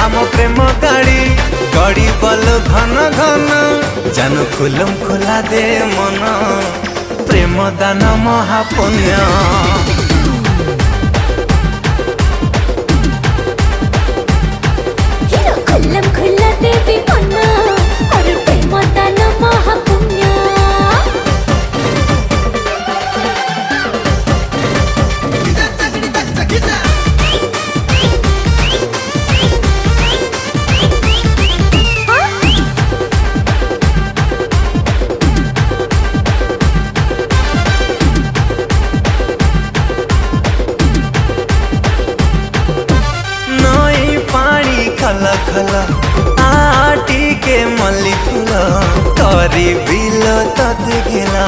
आम प्रेम गाड़ी गड़ी बल घन घन जान खुलम खुला दे मन प्रेम दान महापुण्य खुल्लम खुल्ला देवी मना और प्रेम दान महापुण्य नई पानी खला खला आटी के मल्ली फूल करी बिल तत गिला